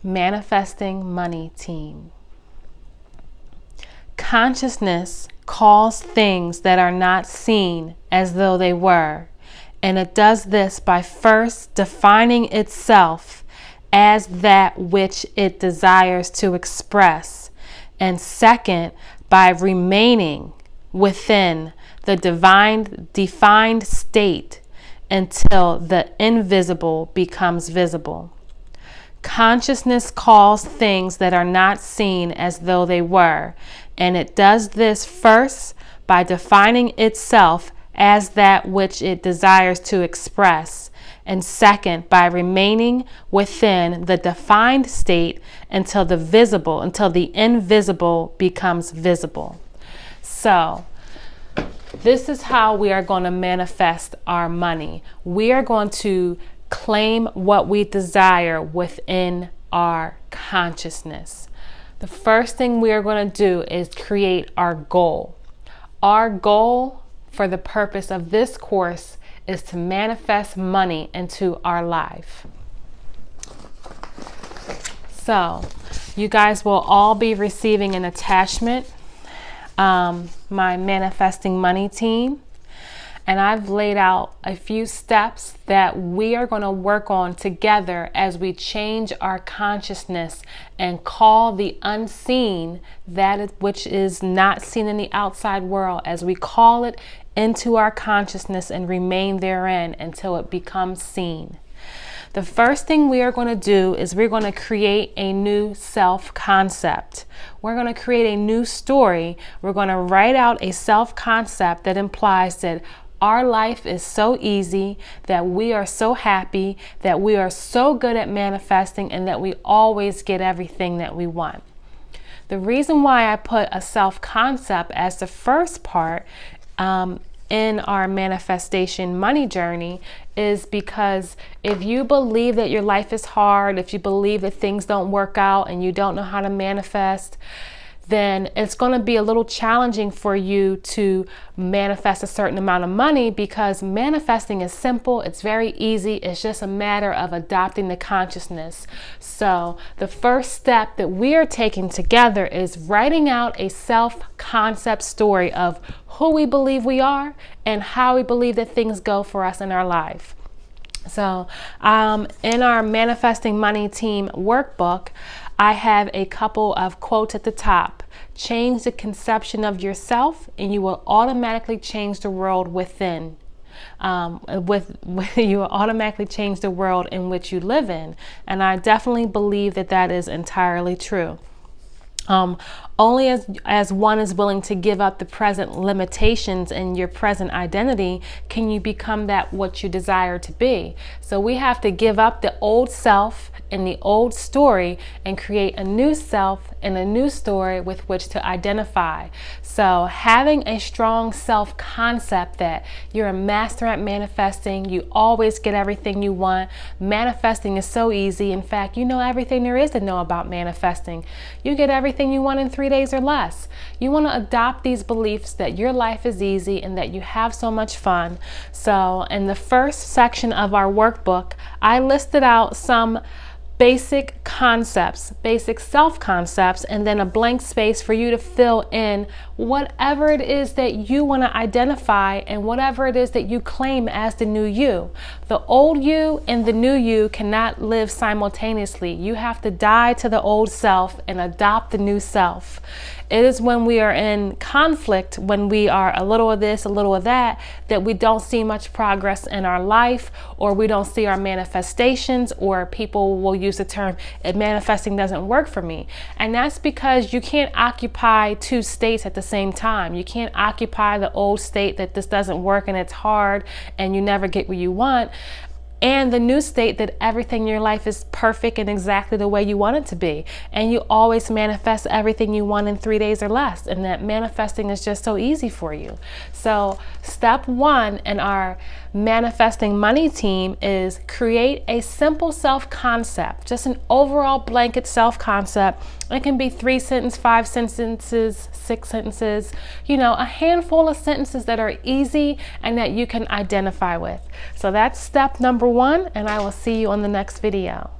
Manifesting Money Team. Consciousness calls things that are not seen as though they were, and it does this by first defining itself as that which it desires to express, and second, by remaining within the defined state until the invisible becomes visible. Consciousness calls things that are not seen as though they were, and it does this first by defining itself as that which it desires to express, and second, by remaining within the defined state until the invisible becomes visible. So, this is how we are going to manifest our money. We are going to claim what we desire within our consciousness. The first thing we are going to do is create our goal. Our goal for the purpose of this course is to manifest money into our life. So, you guys will all be receiving an attachment, my Manifesting Money Team. And I've laid out a few steps that we are going to work on together as we change our consciousness and call the unseen, which is not seen in the outside world, as we call it into our consciousness and remain therein until it becomes seen. The first thing we are going to do is we're going to create a new self-concept. We're going to create a new story. We're going to write out a self-concept that implies that our life is so easy, that we are so happy, that we are so good at manifesting, and that we always get everything that we want. The reason why I put a self-concept as the first part in our manifestation money journey is because if you believe that your life is hard, if you believe that things don't work out and you don't know how to manifest, then it's going to be a little challenging for you to manifest a certain amount of money, because manifesting is simple, it's very easy, it's just a matter of adopting the consciousness. So the first step that we are taking together is writing out a self-concept story of who we believe we are and how we believe that things go for us in our life. So in our Manifesting Money Team workbook, I have a couple of quotes at the top. Change the conception of yourself and you will automatically change the world within. You will automatically change the world in which you live in. And I definitely believe that that is entirely true. Only as one is willing to give up the present limitations in your present identity can you become that what you desire to be. So we have to give up the old self and the old story and create a new self and a new story with which to identify. So having a strong self-concept that you're a master at manifesting, you always get everything you want. Manifesting is so easy. In fact, you know everything there is to know about manifesting. You get everything you want in 3 days or less. You want to adopt these beliefs that your life is easy and that you have so much fun. So in the first section of our workbook, I listed out some basic concepts, basic self-concepts, and then a blank space for you to fill in whatever it is that you want to identify and whatever it is that you claim as the new you. The old you and the new you cannot live simultaneously. You have to die to the old self and adopt the new self. It is when we are in conflict, when we are a little of this, a little of that, that we don't see much progress in our life, or we don't see our manifestations, or people will use the term, manifesting doesn't work for me. And that's because you can't occupy two states at the same time. You can't occupy the old state that this doesn't work and it's hard and you never get what you want, and the new state that everything in your life is perfect and exactly the way you want it to be. And you always manifest everything you want in 3 days or less. And that manifesting is just so easy for you. So step one in our Manifesting Money Team is create a simple self-concept, just an overall blanket self-concept. It can be 3 sentences, 5 sentences, 6 sentences, a handful of sentences that are easy and that you can identify with. So that's step number one, and I will see you on the next video.